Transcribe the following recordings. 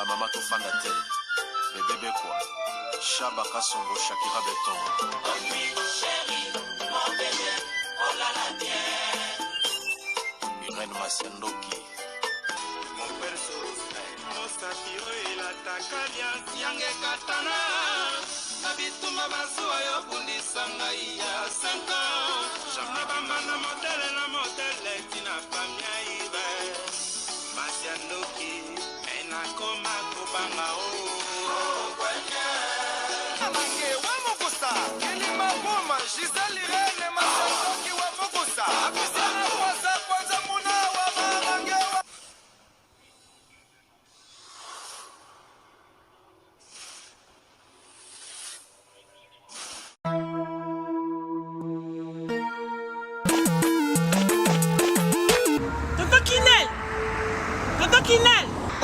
ba mama to fanda te. Bébé quoi. Chaba Kasongo Shakira Beton. Oh oui, chérie, mon bébé, oh là là, bien. Irène Masiandoki. Mon perso, mon satiro et la takalia, Siange Katana. Nabituma Basua, Yobundi Sangaïa, 5 ans. Jamaba Mana modèle, la modèle, Tina Famia Ibe. Masiandoki, Ena Koma Kobanga, oh.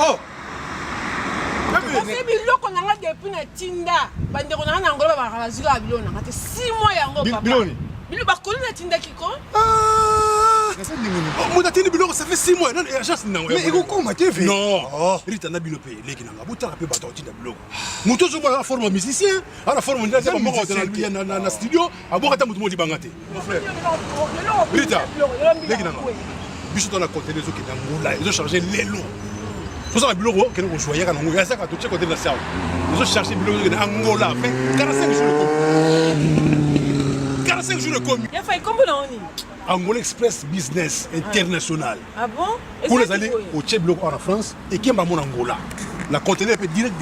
Oh! C'est biloko nanga depuis na tinda. Bande ko nanga ngolo ba bazika biloko nanga te 6 mois yango papa. Biloni. Bilo ba ko na tinda kiko? Ah! Mon atteint biloko ça fait 6 mois. Non, agence nango. Mais iko koma te ve. Non. Rita na biloko leki nanga. Bota pe bato tinda biloko. Muto zo ba forme musicien, ala forme ndeza ba moko na studio, aboka ta mutu modi bangate. Mon frère. Rita. Leki nanga. Biso dans la côté des autres qui n'ont ils ont chargé les lots. Tout ça le bureau que nous choisir quand on y a ça quand tu côté de la salle. Ils ont cherché le bureau de Angola fait 45 jours de 45 jours de commis. Il a fait combien d'années? Angola Express Business International. Ah bon? Pour les aller au Tchèque en France et qui m'a mon Angola. La conteneur est direct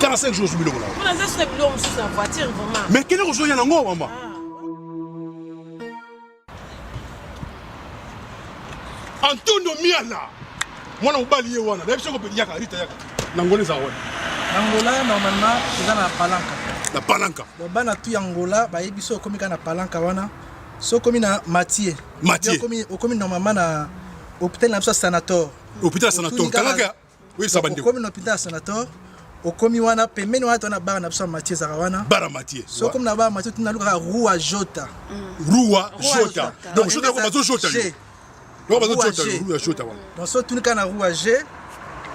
45 jours sur le bureau là. On a ça sur le bureau sur sa voiture vraiment. Mais quel est le jour y en Angola maman? Antonio Miala. Moi on balié wana. D'ailleurs on peut dire Rita yaka. N'Angola ça ouais. Angola normalement c'est dans la palanca. La palanca. Donc bana tu Angola ba yebiso komi kana palanca wana. So komi na Mathieu. Mathieu. Komi normalement na hôpital na sanator. Hôpital sanator. Kalaka. Oui ça bande. Komi na hôpital sanator. Okomi wana pembeni wana tona bara na biso Mathieu zarawana. Bara Mathieu. So komi na bara Mathieu tuna luka Rua Jota. Rua Jota. Donc Jota ko bazo Jota. Donc so tout kana rouage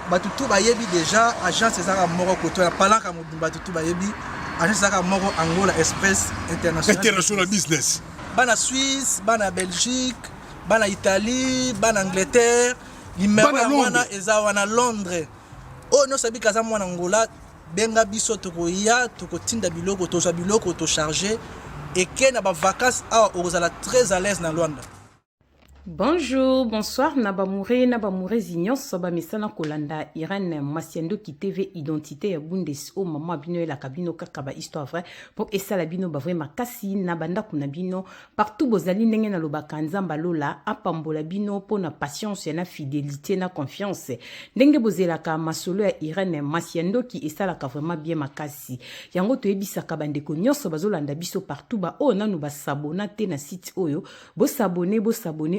batutu bayebi déjà agence ezaka moko koto ya palanka modumba tutu bayebi agence ezaka moko Angola Express International Business bana Suisse bana Belgique bana Italie bana Angleterre limero wana eza wana Londres o no sabi kaza mwana Angola benga biso tokoya tokotinda biloko toza biloko to charger et que na ba vacances a ozala très à l'aise na Luanda. Bonjour, bonsoir, Nabamouré, Zignon, Soba Mesana Kolanda, Irène Masiandoki TV, identité ya Bundes, o maman abino la cabino kakaba histoire vrai, pour essa la bino bavre makasi, Nabanda kunabino, partout bozali nenge na lobaka nzamba lola, apambola bino, po na patience, na fidélité, na confiance. Ndenge bozelaka masolo ya Irène Masiandoki, essa la vraiment bien makasi. Yango to ebisaka bandeko nyonso bazolanda biso partout ba, o nanu ba sabona te na site oyo, bo sabone,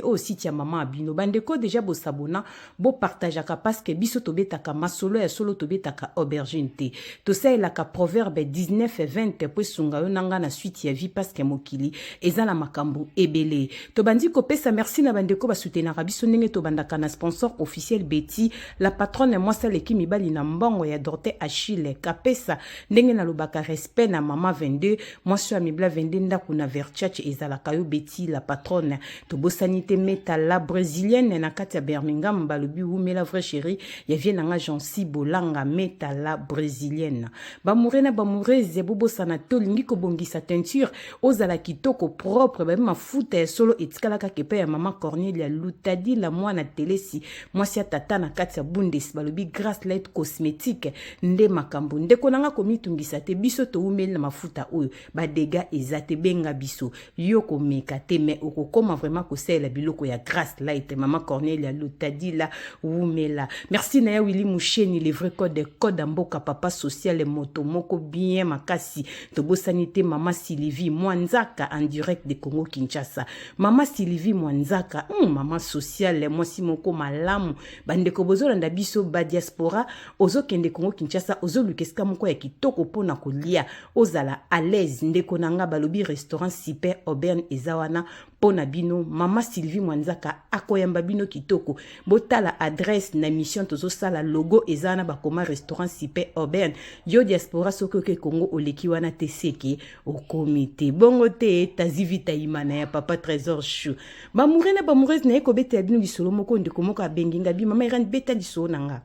o site ya maman abino bandeko déjà bo sabona bo partageaka parce que biso tobetaka masolo ya solo tobetaka aubergine te to la ka proverbe 19 et 20 po sunga yo nanga na suite ya vie parce que mokili ezala makambo ebele to bandi ko pesa merci na bandeko ba soutenir biso ndenge to bandaka na sponsor officiel Betty la patronne moi ça leki mibali na mbongo ya Dorte Achille kapesa ndenge na lobaka respect na maman 22 moi so amibla 22 ndaku na Verchach ezala kayo Betty la patronne to bosanité meta la brésilienne na katia Birmingham balobi umela vrai chéri ya vie nanga Jansi Bolanga meta la brésilienne ba mourena ba moureze bobo sana tolingi ko bongisa teinture ozala kitoko propre ba mafuta solo etikala ka kepe ya mama Cornelia Lutadi la mwana telesi mwasi tata na katia Bundes balobi Grace Light cosmétique nde makambo ndeko nanga komitungisa te biso to umela mafuta oyo ba dega ezate benga biso yoko meka te me okokoma vraiment ko sela biloko ya Grace Light mama Cornelia Lutadi la umela merci na ya Willy Moucheni le vrai code mboka papa social moto moko bien makasi to bosanité mama Sylvie Mwanzaka en direct de Congo Kinshasa mama Sylvie Mwanzaka mama social mwasi moko malamu bandeko bozolanda biso ba diaspora ozo kende Congo Kinshasa ozo lukeska moko ya kitoko pona kolia ozala à l'aise ndeko nanga balobi restaurant super auberge ezawana pona bino mama Sylvie Mwanzaka akoyamba bino kitoko botala adresse na mission tozo sala logo ezana bakoma restaurant Super Urbain yo diaspora soko ke Congo oleki wana teseke au comité bongo te tazivita imana ya papa Trésor Chou ba murena ba murez na ekobete bino lisolo moko ndeko moko abenginga bi mama Irene beta lisolo nanga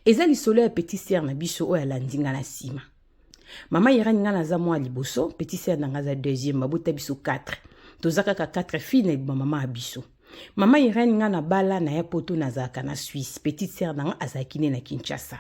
eza lisolo ya petit sœur na biso oya landinga na sima mama Irene ngana za mwa liboso petit sœur nanga za deuxième babota biso 4 tozaka ka 4 filles na mama abiso mama Irene ngana bala na ya poto na zaka na Suisse petite sœur nanga azakine na Kinshasa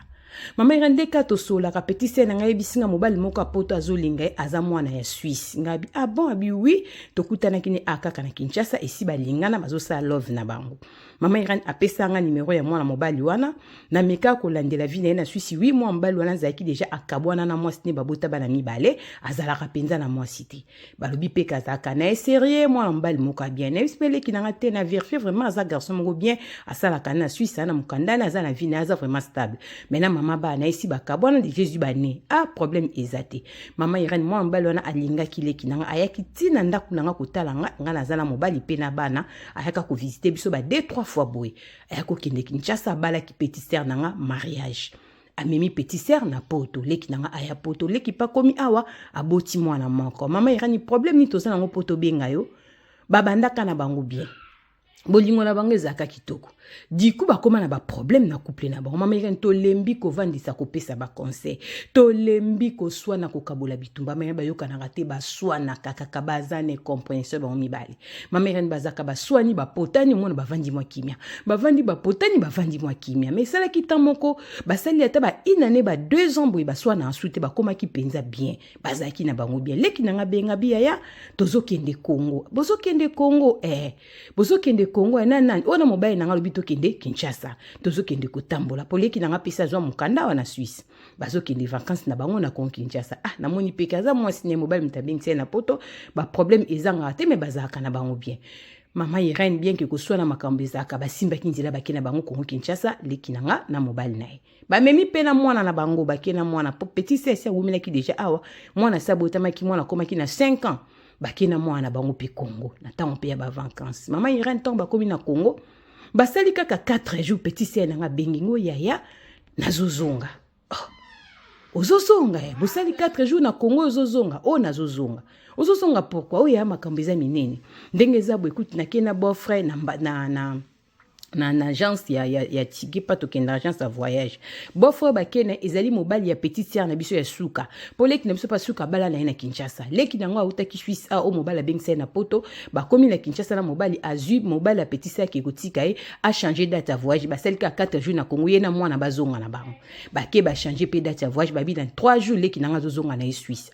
mama Irene deka to sola ka petite sœur nanga yebisinga mobali moko poto azolinga aza mwana ya Suisse ngabi ah bon abi oui tokutana kine akaka na Kinshasa esi balingana bazosa love na bango mama Irene apesanga numéro ya mwana mobali wana na meka kolandela vie na Suisse 8 mois mobali wana zaki deja akabwana na mwasi ne babota bana mibale azalaka penza na mwasi te balobi pe kazaka na sérieux mwana mobali moko bien espele kinanga te na vérifier vraiment aza garçon moko bien asalaka na Suisse na mukandana aza na vie na aza vraiment stable maintenant mama ba na esi bakabwana de Jésus bane ah problème ezate mama Irene mwana mobali wana alinga kile kinanga ayaki tina ndaku nanga kotala nga na zala mobali pe na bana ayaka ko visiter biso ba 2-3 fois boy ayako kende Kinshasa bala ki petit sœur nanga mariage amemi petit sœur na poto leki nanga aya poto leki pa komi awa aboti mwana moko mama Irene problème ni toza nango poto benga yo babandaka na bango bien bolingo na bango ezaka kitoko diku bakoma na ba problème na couple na bango mama Irene to lembi ko vandisa ko pesa ba conseil to lembi ko swana ko kabola bitumba mama bayoka na ngate ba swana kaka bazane compréhension ba mibali mama Irene bazaka ba swani ba potani mona ba vandi mwa kimia ba vandi ba potani ba vandi mwa kimia mais sala kitamoko basali ata ba inane ba 2 ans boy ba swana ensuite ba koma ki penza bien bazaki na bango bien leki na ngabenga bia ya tozokende Congo bozokende Congo bozokende Congo nana ona mobile na ngalo kende Kinshasa tozo kende kotambola poleki nanga pesa zwa mukanda wana Suisse bazo kende vacances na bango na kon Kinshasa na moni pekaza mwasi ne mobile mtabengse na poto ba problème ezanga te me bazaka na bango bien mama Irene bien ke koswana makambo ezaka basimba kinzela bakena bango kon Kinshasa leki nanga na mobile nae ba memi pena mwana na bango bakena mwana petit sese wumela ki deja awa mwana sabotama ki mwana koma ki na 5 ans bakena mwana bango pe Congo na tango pe ya ba vacances mama Irene tomba komi na Congo basali kaka 4 jours petit sœur nanga bengingo yaya nazozonga ozozonga bosali 4 jours na Congo ozozonga ozozonga pourquoi oya makambo eza minene ndenge za bo écoute na kena beau-frère na agence ya tigi pa tokenda agence ya voyage bofo bakene ezali mobali ya petite sœur na biso ya suka poleki na biso pa suka bala na Kinshasa leki nango auta ki Suisse o mobali bengse na poto bakomi na Kinshasa na mobali azu mobali ya petite sœur ki kotika a changer date ya voyage basali ka 4 jours na Congo ye na mwana bazonga na bango bake ba changer pe date ya voyage babi dans 3 jours leki nanga zozonga na Suisse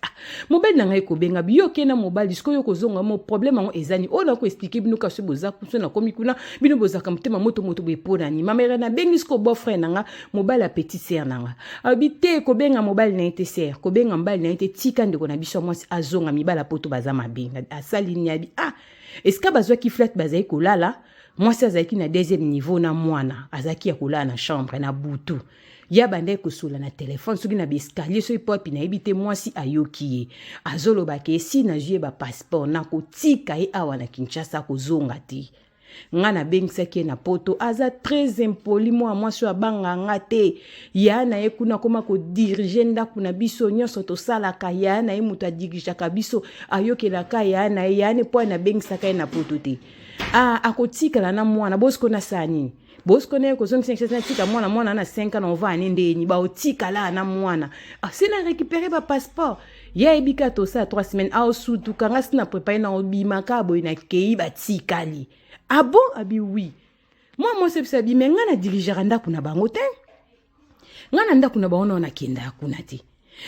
mobali nanga ekobenga biyoke na mobali siko yo kozonga mo problème ngo ezani ona ko expliquer bino ka se boza kusona komi kuna bino boza kamtema moto bepona ni mama Irene bengisko beau-frère nanga mobali ya petite sœur nanga habité ko benga mobali na ete sœur ko benga mobali na ete tika ndeko na biso mwasi azonga mibala poto baza mabenga asali ni abi est-ce que bazwa ki flat bazai kolala mwasi azaki na deuxième niveau na mwana azaki ya kolala na chambre na butu ya bande ko sula na téléphone soki na escalier so ipopi na ebité mwasi ayoki azolo ba ke si na jie ba passeport na ko tika awa na Kinshasa ko zonga ti ngana bengisaki na poto aza très impoli mwasi abanga ngate ya na ekuna koma ko diriger ndaku na biso nyonso to salaka ya na muta dirigaka biso ayokelaka ya ne po na bengisaka na poto te akotikala na mwana bosko na sani bosko ne ko zongi 5 tika mwana na 5 ans on va nende ni ba otikala na mwana sina récupérer ba passeport ya ebika to sa 3 semaines sutu kanga sina préparer na obimaka boy na kei ba tikali bon abi oui moi c'est ça bi menga na diriger ndaku na bango te ngana ndaku na bango na kenda kuna te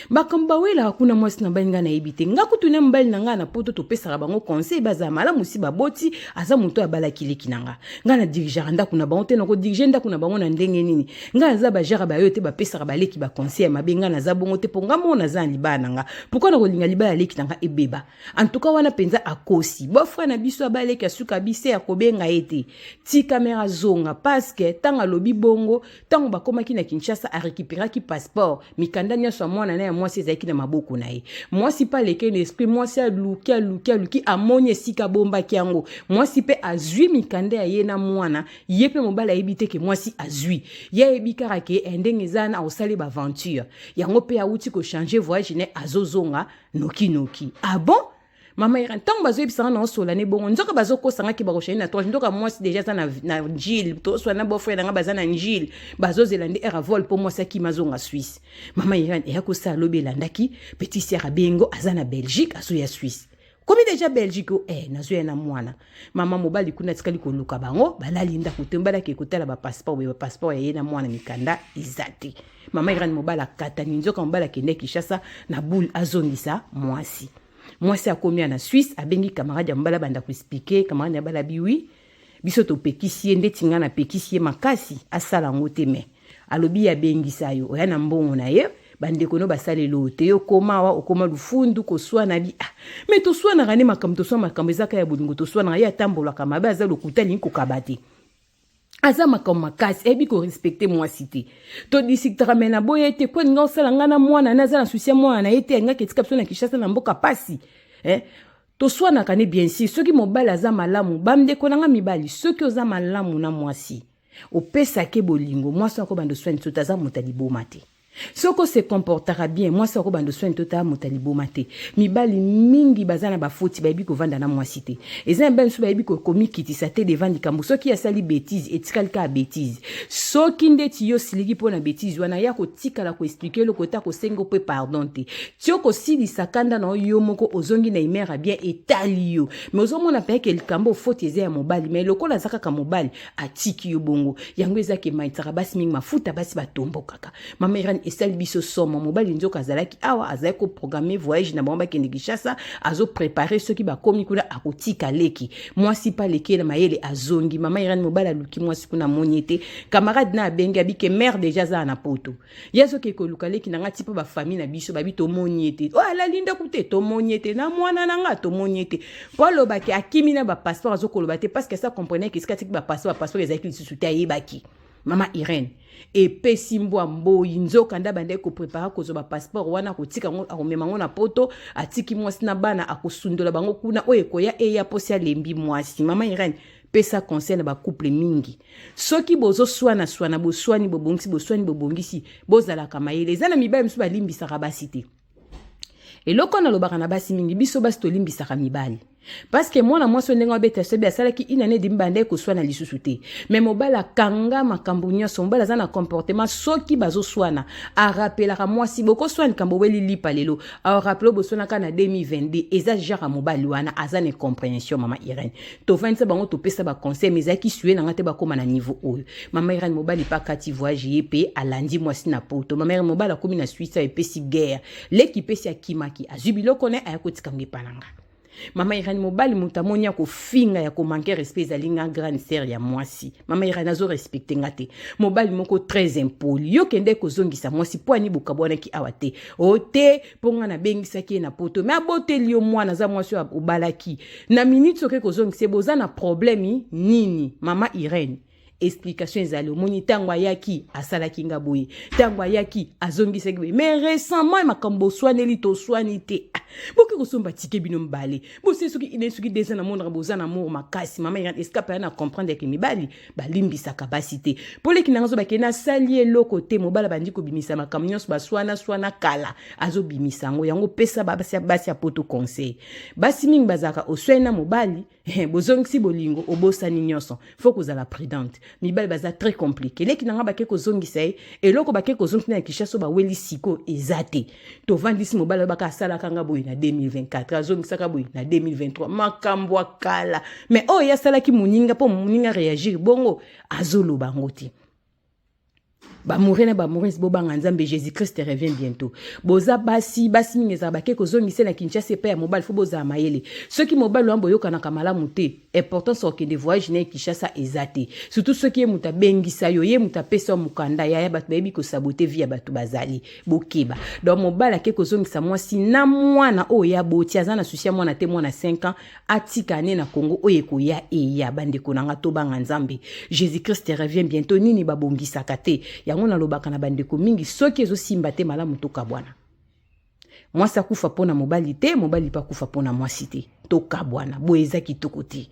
bakamba wela hakuna mwasi na balinga na ebite ngakutune mbali na ngana poto to pesa bango conseil bazamala musiba boti aza muto abala kileki nanga ngana diriger ndaku na bango te nako diriger ndaku na bango na ndenge nini ngana za ba jara ba yote ba pesa baleki ba conseil mabenga na za bongo te ponga mona za libana nga pourquoi na kolinga libala leki nanga ebeba en tout cas wana penza akosi bofra na biso abaleki asuka bise ya kobenga ete ti camera zonga parce que tanga lobi bongo tango bakoma ki na Kinshasa a récupérer ki passeport mikanda nyoso mwana mwana na ya mwasi ezalaki na maboko na ye mwasi mpe aleki na esprit mwasi aluki amoni esika bombaki yango mwasi mpe azwi mikanda ya ye na mwana ye mpe mobali ayebi te ke mwasi azwi ye ayebi kaka ke ndenge eza na osali baaventure yango mpe awuti kochange voyage ne azozonga noki ah bon mama Irene tant bazoyebisanga na osola ne bongo nzoka bazokosangaki bakoshani na toge ndoka mwasi deja aza na njile toswa na bofrère nanga baza na njile bazozela nde eravol mpo mwasi akima azonga Suisse mama Irene eyakosala alobi elandaki petit sœur abengo aza na Belgique azoya Suisse komi deja Belgique nazoya na mwana mama mobali kuna tikali koluka bango balalinda kotembalaki ekotala bapasseport ya ye na mwana mikanda ezate mama Irene mobali akatani nzoka mobali akende Kinshasa na boule azongisa mwasi mwasi akomi na Suisse abengi camarade ya mbala banda ko expliquer camarade ya bala biwi biso to pekisi nde tinga na pekisi makasi asala ngote me alobi ya bengisa yo oya na mbongo na ye bande kono basale lote yo koma wa okoma lufundu ko swana bi mais to swana ngane makambo to swana makambo ezaka ya bolingo to swana ya tambola kama ba za lokutani ko kabati aza makambo makasi ebi ko respecter mwasi te to disiktra mena boye te ko nga osala ngana mwana naza na susi mwana na ete nga ketika biso na Kinshasa na mboka pasi to swana kane bien sûr soki mobali aza malamu bamde konanga mibali soki oza malamu na mwasi opesa ke bolingo mwasi ko bando soin to taza motali bomate soko se comportera bien mwasi ko bando soin to ta motali bomate mibali mingi bazana ba faute ba ebi ko vanda na mwasi te eza ben so ba ebi ko komi kitisa te devant likambo soki asali bêtise etikali ka bêtise soki ndeti yo siliki pona bêtise wana ya ko tikala ko expliquer le kota ko sengo pe pardon te tio ko sili sakanda na yo moko ozongi na imera bien etali yo mais ozomona pe ke likambo faute eza ya mobali mais lokola zaka ka mobali atiki yo bongo yango eza ke maitara basi mingi mafuta basi batombo kaka mama Irene esali biso somo mobali nzoka azalaki awa azali ko programmer voyage na bango bakende Kinshasa azo préparer ceux qui ba komi kuna akotika leki mwasi pa leki na mayele azongi mama Irene mobali aluki mwasi kuna moniete camarade na benga bike mère déjà za na poto yeso ke ko luka leki na ngati pa ba famille na biso babi to moniete ala linda kute to moniete na mwana na nga to moniete polo baki akimi na ba passeport azo koloba te parce que ça comprenait que skati ba passeport ezaki lisusu te yebaki mama Irene et pesimbo ambo inzoka nda bande ko prepara ko zo ba passeport wana ko tika ngo akomema ngo na poto atiki mwasi na bana akosundola bango kuna oye koya eya posi ya lembi mwasi mama Irene pesa conseil na ba couple mingi soki bozo swana boswani bobongisi bozala kama yele zana mibaya msu balimbisa kabasite eloko na lobaka na basi mingi biso basi to limbisa mibali parce que moi na moi so ndenga beta sebi asala ki inane di mbande ko swana lisusu te mais mobala kanga makambo nyonso mobala za na comportement soki bazo swana a rappela ka moi si boko swana kambo weli lipa lelo a rappelo bo swana kana 2022 eza jara mobali wana aza ne compréhension mama Irene to vanisa bango to pesa ba conseil mais aki sué na ngate ba koma na niveau oyo mama Irene mobali pa kati voyage pe alandi moi si na poto mama Irene mobala komi na Suisse e pesi guerre l'équipe si akimaki azubilo kone ayakotika ngepananga mama Irene mobali mutamonia ko finga ya ko manquer respect zalinga grande sœur ya mwasi mama Irene azo respecter ngate mobali moko très impoli yo kende ko zongisa mwasi poani bukabwana ki awate ote ponga na bengisa ki na poto mais aboteli yo mwana za mwasi obalaki na minute soke ko zongisa boza na problème nini mama Irene explication ezali omoni tango yaki asalaki ngaboye tango yaki azongisa kibe mais récemment makambo swaneli to swanite boki kosomba tike bino mbale bosi soki inesuki deza na monde boza na mort makasi mama Irene escape na comprendre que mibali balimbisa capacité pole kinango ba kena sali eloko te mobala bandi ko bimisa makambo nyonso baswana kala azo bimisa ngo yango pesa basi ya poto conseil basi mingi bazaka oswena mobali bozongisi bolingo obosani nyonso faut que la prudente mibali baza très compliqué leki nanga bake ko zongisa eloko bake ko zongisa na Kinshasa ba weli siko ezate to vandisi mobali baka sala kanga boy na 2024 azongisa ka boy na 2023 makambo kala mais oh ya sala ki muninga po muninga réagir bongo azolo bangoti ba mourir bobanga nzambe Jésus Christ revient bientôt boza basi mingeza bake ko zongisa na Kinshasa pe ya mobile fo boza mayele ceux qui mobile wambo yokana kamala muté important so que de voyage na Kinshasa ezate surtout ceux qui muta bengisa yo ye muta pesa mukanda ya batu baby ko saboter vie ya batu bazali bokeba donc mobile akeko zongisa mwasi na mwana o ya boti azana susia mwana te mwana 5 ans atika ne na Congo oyeko ya eya bande konanga to banga nzambe Jésus Christ revient bientôt nini babongisa kate yango na lobaka na bandeko mingi soki ezo simba te malamu toka bwana mwasi akufa pona mobali te mobali pa kufa pona mwasi te toka bwana boeza kitoko te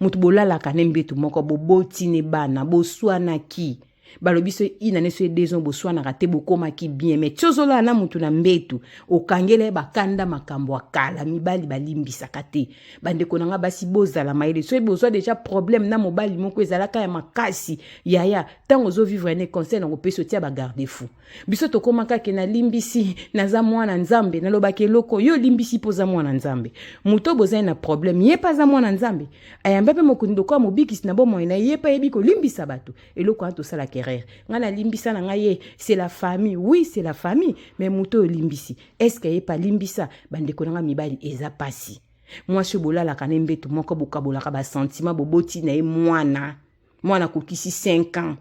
mutu bolalaka ne mbetu moko bobotine bana boswana ki balobi so inane so edezon boswana te bokomaki bien mais tiozola na mutu na mbetu okangele bakanda makambo akala mibali balimbisaka te bandeko nanga basi bozala mayele so bozwa déjà problème na mobali moko ezalaka ya makasi yaya tango zo vivre ne conseil na kopesa tia ba garde fou biso tokomaka ke na limbisi naza mwana nzambe nalobaki eloko yo limbisi poza mwana nzambe muto bozai na problème ye pa za mwana nzambe ayamba pe mokundo kwa mobikisi na bomo na ye pa yebi ko limbisa bato eloko anto sala kerere ngana limbisa na ngaye c'est la famille oui c'est la famille mais muto limbisi est-ce que ye pa limbisa bandeko nanga mibali eza pasi mwasi bolala kana mbetu moko bokabolaka ba sentiment boboti na ye mwana kokisi 5 ans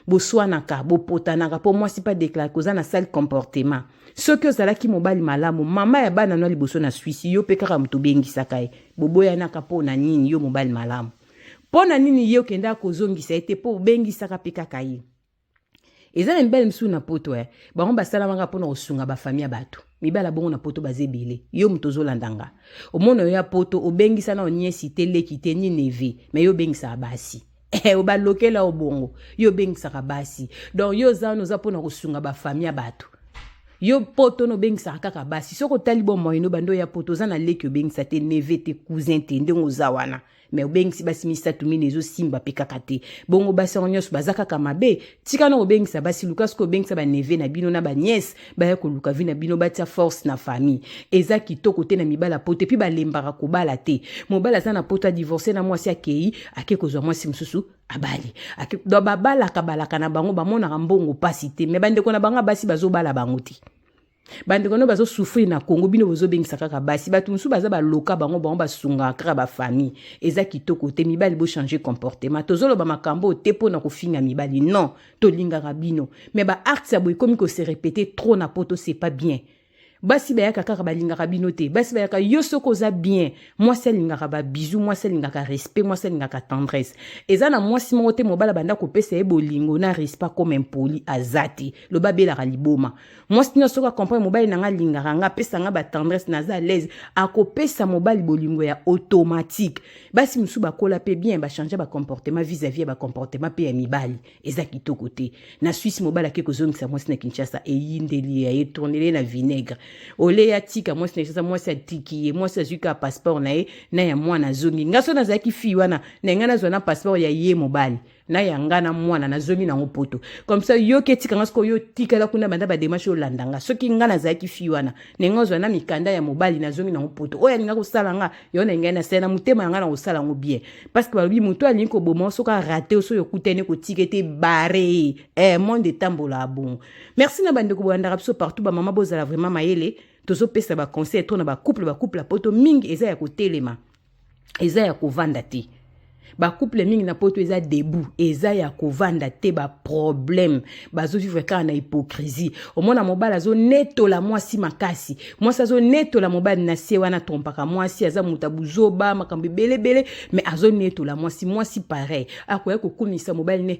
boswanaka bopotanaka po mwasi pa déclare koza na sale comportement soki ozalaki mobali malamu mama ya bana no liboso na Suisse yo pe kaka mutu bengisaka ye boboyanaka po na nini yo mobali malamu po na nini yo kenda kozongisa ete po bengisaka pe kaka ye eza na mibali msu na poto bango basalamaka mpona kosunga bafamille ya bato mibala bongo na poto bazebele yo mutu ozolandanga omona yo ya poto obengisa na onyesi te leki te ni neve me yo bengisa basi obalokela obongo yo bengisaka basi donc yo zano za mpona kosunga bafamille ya bato yo poto no bengisaka kaka basi soko tali bo moyeno bando ya poto za na leki obengisa te neve te cousin te ndengo za wana mais obengisi basi misatu mine ezo simba pe kaka te bongo basi nyonso bazaka kaka mabe tika no obengisa basi lukas ko obengisa ba neve na bino na ba nièce baya ko luka vi na bino batia force na famille eza kitoko te na mibala poto puis balembaka kobala te mobala za na poto a divorcer na mwasi akei akekozwa mwasi mususu abali do babalaka balaka na bango bamonaka mbongo pasi te mais bandeko na bango basi bazobala bango te bandeko no bazo souffrir na Congo bino bozo bengisa kaka basi batu musu baza baloka bango basunga kaka ba famille eza kitoko te mibali bo changer comportement tozolo ba makambo te pona kofinga mibali non to lingaka bino mais ba acte ya boy komi ko se répéter trop na poto c'est pas bien basi bayaka kaka balingaka bino te basi bayaka yo soko za bien moi c'est lingaka ba bisou moi c'est lingaka respect moi c'est lingaka tendresse eza na moi si mo te mobala banda ko pesa e bolingo na respect comme impoli azati lo babela ka liboma moi si soko comprendre mobali nanga lingaka nga pesa nga ba tendresse na za l'aise akopesa mobali bolingo ya automatique basi musu bakola pe bien ba changer ba comportement vis-à-vis ba comportement pe ya mibali eza kitoko te na Suisse mobala ke kozongisa moi si na Kinshasa e yindeli ya tourner na vinaigre ole ya tika moi c'est moi c'est tiki moi c'est juka passeport na ya mwana zongi ngaso na zaki fi wana na ngana zona passeport ya ye mobali na ya ngana mwana na zomi na ngopoto comme ça yo ke tika ngasko yo tika la kuna banda ba démarche olandanga soki ngana zaki fi wana na ngazo na mikanda ya mobali na zomi na ngopoto oya ninga ko sala nga yo na ngana sena mutema ngana ko sala ngo bien parce que balobi muto ali ko bomo soka raté so yo kutene ko tikete barré monde tambola bon merci na bande ko banda rapso partout ba mama bozala vraiment mayele tozo pesa ba conseil to na ba couple la poto mingi eza ya ko telema eza ya ko vanda te ba couple mingi na poto eza debout eza ya kovanda te ba problème bazo vivre ka na hypocrisie omona mobala zo netola mwasi makasi mwasi zo netola mobali na sie wana trompaka mwasi aza mutabuzo ba makambe belebele mais azo netola mwasi pareil akoya kokumisa mobali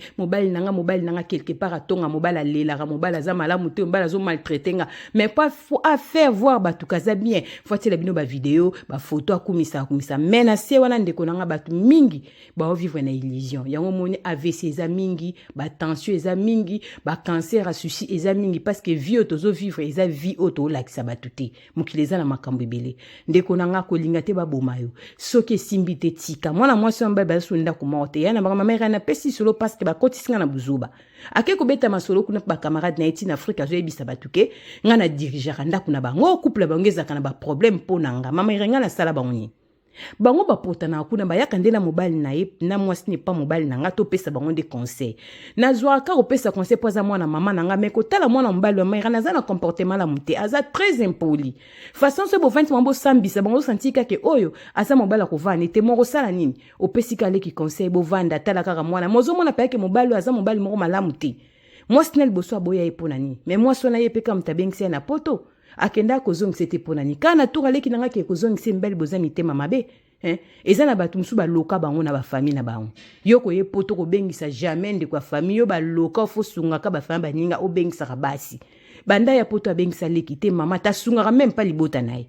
nanga quelque part atonga mobali alela mobali aza malamu te mobali azo maltraiter nga mais pas faut à faire voir batu kaza bien faut-il bino ba vidéo ba photo akumisa mais na sie wana ndeko nanga batu mingi ba vivre na illusion yango moni AVC eza mingi ba tension eza mingi ba cancer a souci eza mingi parce que vie otozo vivre eza vie auto lakisa batuté mukileza na makambo ebele ndeko nanga kolinga te ba bomayo soki simbi te tika mwana mwasi mba ba sunda ko morte yana ba mama na pesi solo parce que ba kotisinga na buzuba akeko beta masolo kuna ba camarade na eti na Afrika zo ebisa batuke ngana dirigeaka ndako na bango couple bangeza kana ba problème ponanga mama irenga na sala bango bango bapotana kuna bayaka ndela mobali na ye na mwasi ne pas mobali na nga to pesa bango de conseil na zwaka ko pesa conseil poza mwana mama na nga meko tala mwana mobali wa mère na za na comportement la muté aza très impoli façon se bo 20 mambo sambisa bango sentika ke oyo asa mobali ko vana te moko sala nini opesika leki conseil bo vanda tala kaka mwana mozo mona pa ke mobali aza mobali moko malamu te mwasi nel boso aboya epona nini mais mwasi na ye peka mtabengisi na poto akenda kozongisa te ponani kana toka leki nanga ke kozongisa mbeli boza mitema mabe eza na batu musu baloka bango na ba famille na bango yoko ye poto ko bengisa jamais de kwa famille yo baloka fo sunga ka ba famille baninga o bengisa ka basi banda ya poto abengisa leki te mama tasungaka même pas libota na ye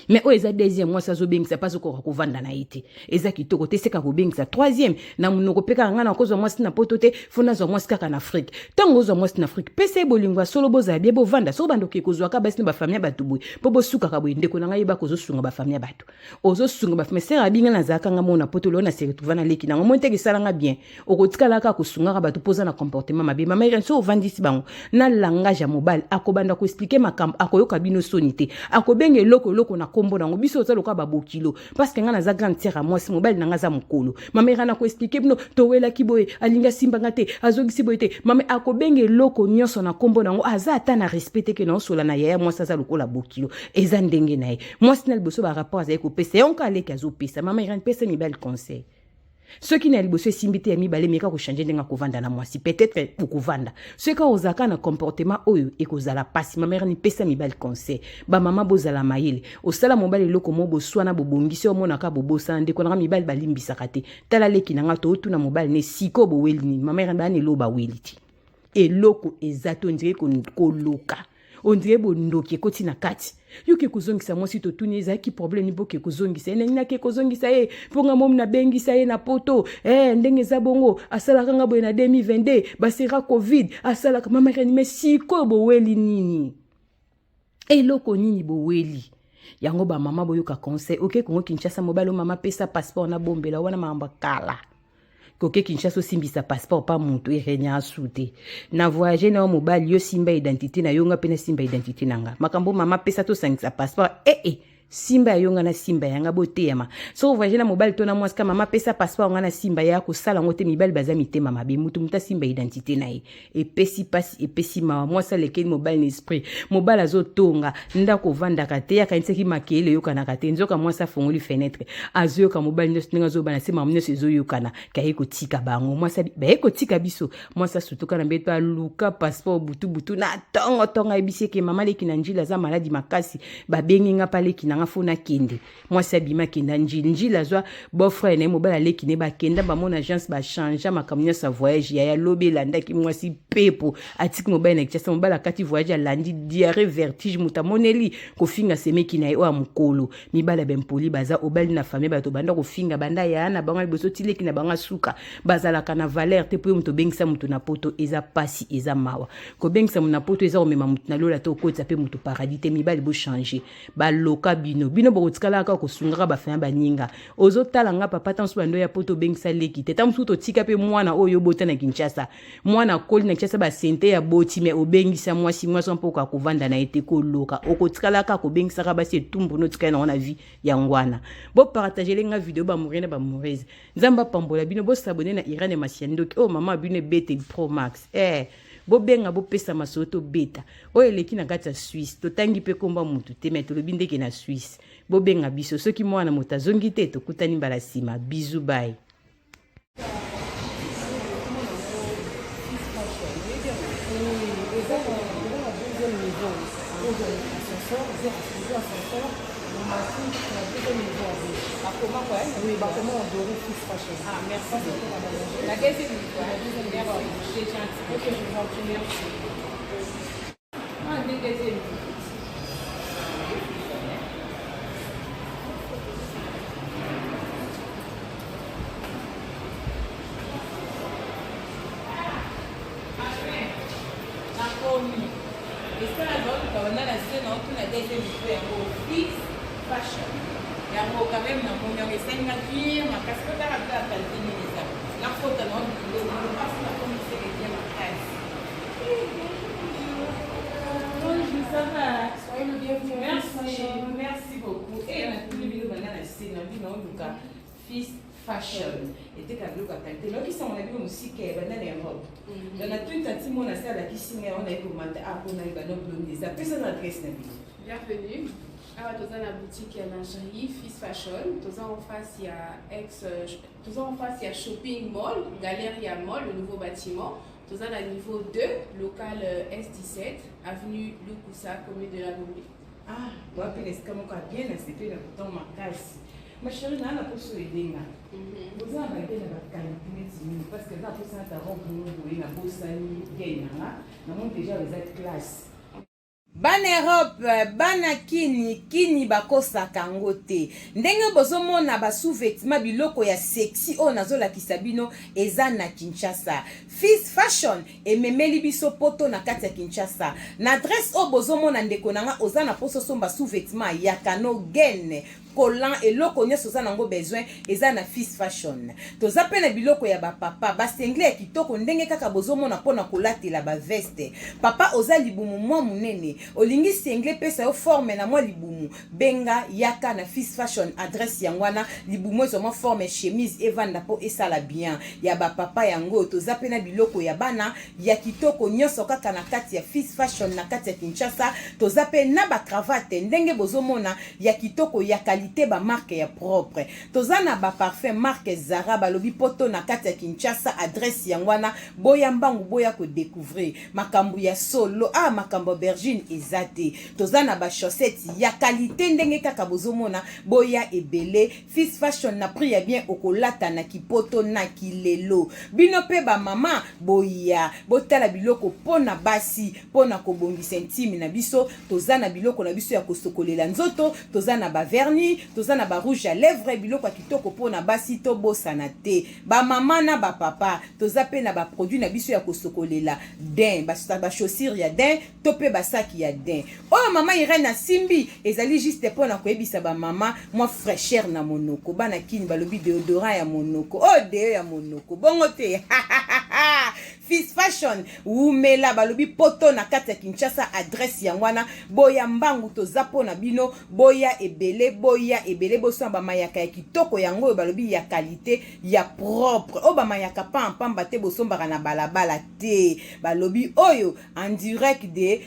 mais o eza deuxième mois sazo bengisa pas ko kovanda na ite eza kitoko te seka ko bengisa troisième na munoko peka ngana ko zo mwasi na poto te fona zo mwasi kaka na Afrique tango zo mwasi na Afrique pese bolingwa solo boza bien bo vanda so bando ke kozwa ka basi na ba famille batu boy po bo suka ka boy ndeko na ngai ba ko zo sunga ba famille batu ozo sunga ba famille sera binga na zaka nga mona poto lo na se retrouver na leki na mo nteke sala nga bien o ko tikala ka ko sunga ka batu poza na comportement mabe mama ira so vandisi bango na langage ya mobile akobanda ko expliquer makambo akoyoka bino sonité akobenge loko na kombo nango biso za loka babokilo parce que ngana za grande sœur moi si mobile nanga za mukolo mama ira na ko expliquer bino towela kiboye alinga simba ngate azogisi boyete mama akobenge loko nyonso na kombo nango aza ata na respecter que non sola na yaya moi ça lokola bokilo eza ndenge naye moi sinal boso ba rapport za ko pesa onka aleki azopesa mama ira pesa mi bel conseil ceux qui n'a liboso simbité ami balé meka ko changer ndenga kovanda na mwasi peut-être pour kovanda ceux qui ozaka na comportement oyo e kozala pasi ma mère ni pesa mi bal conseil ba mama bozala mayele osala mobali loko mo boswana bobongisi omona ka bobosa ndeko na mi bal balimbisa kate tala leki na ngato otu na mobali ne siko bo weli ni ma mère ba ne loba weliti e loko ezato ndire ko loka on dirait bondoki koti na kati yuki kuzongisa mwasi to tuniza ki problème ni boke kuzongisa nina ke kuzongisa ponga mom na bengisa na poto ndenge za bongo asala kanga boye na 2022 basera covid asala ka mama reni mesiko bo weli nini loko nini bo weli yango ba mama boyoka conseil OK Kongo Kinshasa mobile mama pesa passeport na bombela wana mamba kala Koke Kinshasa simbisa passeport pa mutu renya soute na voyager na mobile yo simba identité na yonga pena simba identité nanga makambo mama pesa to sangisa passeport simba yonga na simba yanga botema so voyager na mobile to na mwasi mama pesa passeport nga na simba ya ko sala ngote mibali bazami te mama be mutu muta simba identité na ye pesi pasi pesi mama mwasi leke mobile n'esprit mobile azotonga ndako vanda kate ya kanitseki makele yokana kate nzoka mwasi afongoli fenêtre azoyoka mobile nyos ndinga zo bana se mama nyos ezoyokana kaye ko tika bango mwasi ba ko tika biso mwasi sutuka na beto aluka passeport butu na tonga ebiseke mama leki na njila za maladi makasi ba bengi nga pale kina ngafuna kende mwasi abima kenda njila zwa beau-frère na mobile leki ne ba kenda ba mon agence ba changer makamnya sa voyage ya lobe landa ki mwasi pepo atiki mobile na kitasa mobile akati voyage ya landi diarrhée vertige mutamoneli ko finga semeki na yo amukolo mibala bempoli baza obali na famille bato banda ko finga banda ya na bango liboso tileki na banga suka bazala kana valeur te po muto bengisa muto na poto eza pasi eza mawa ko bengisa muto na poto eza omema muto na lola to kotsa pe muto paradis te mibali bo changer ba loka bino bokotikala ka ko sungaka ba fanya baninga ozotala nga papa tanso bando ya poto bengisa leki te tamsu to tika pe mwana oyo bota na Kinshasa mwana koli na Kinshasa ba sente ya boti me obengisa mwasi mpoka kovanda na ete ko loka okotikala ka ko bengisa ka ba se tumbu no tika na vie ya ngwana bo partager nga video ba murena ba mureze nzamba pambola bino bo s'abonner na Irane Masiandoki mama bino bete Pro Max bo benga bo pesa masoto beta oyo leki na kati ya Suisse to tangi pe komba mutu te me to lobindeke na Suisse bo benga biso soki mwana motazongi te to kutani mbala sima bisous bye Oui, bah comment on doit Fils Fashion. Ah, merci. La deuxième fois. C'est gentil. Ok, je vous en prie, merci. Ah, deuxième. Fils Fashion. Yango quand même na moyo ngesenga kia makasko ta rabda kaltinisa la photo non le passe la commission de bien makasi bonjour ça va soyez le bienvenu merci beaucoup et na tous les vidéos bana na scène bino luka Fils Fashion était ka luka kalite no kisa mona bino musique bana na Europe dans la toute tati mona sala kisinga on a commenté à pour na bano blondes ça peut ça adresse na bino bienvenue. Alors, dans la boutique lingerie Fils Fashion, en face il y a Shopping Mall, Galeria Mall, le nouveau bâtiment. Dans le niveau 2, local S17, avenue Lukusa, commune de la Gombe. Ah, vous appelez ce qu'on a bien accepté le bouton ma chérie, on a pour se aider. Vous avez la qualité parce que Dans tout ça, t'as rencontré la bossani, gagnant, on déjà les classes. Bana Europe, bana kini bakosaka ngo te. Ndenge bozomona ba sous-vêtements biloko ya sexy o nazola kisabino eza na Kinshasa. Fils Fashion ememeli biso poto na kati ya Kinshasa. Na adresse o bozomona ndeko nanga oza na poso somba sous-vêtements ya kano gene. Collant et loko nyonso za nango besoin eza na Fils Fashion. Toza pe na biloko ya ba papa ba sengle kitoko ndenge kaka bozomona pona kolatela ba veste. Papa oza libumu mwa munene. Olingi sengle pesa yo forme na mwa libumu. Benga yaka na Fils Fashion adresse yangwana libumu ezo mwa forme chemise evanda po esala bien. Ya ba papa yango toza pe na biloko ya bana ya kitoko nyonso kaka na kati ya Fils Fashion na kati ya Kinshasa. Toza pe na ba cravate ndenge bozomona ya kitoko ya ba marque ya propre. Tozana ba parfum marque Zara balobi poto na kati ya Kinshasa adresse yangwana boya mbangu boya ko découvrir makambu ya solo makambu bergine ezate. Tozana ba chaussettes ya qualité ndenge kaka bozomona boya ebele. Fils Fashion na prix ya bien okolata na kipoto na kilelo. Bino pe ba mama boya botala biloko pona basi pona kobongisa intime na biso. Tozana biloko na biso ya kosokolela nzoto. Tozana ba vernis tozana ba rouge à lèvres biloko kitoko pona basi to bosana te ba mama na ba papa toza pe na ba produit na biso ya kosokolela din ba chaussures ya din to pe ba sac ya din oh mama Irene Simbi ezali juste pona koyebisa ba mama moi fraîcheur na monoko bana kini balobi déodorant ya monoko oh deo ya monoko bongo te Fils Fashion umela balobi poto na kati ya Kinshasa adresse yangwana boya mbangu toza pona bino boya ebele boso ba mayaka ya kitoko yango balobi ya qualité ya propre o ba mayaka pamba te boso mbaka na balabala te balobi oyo en direct de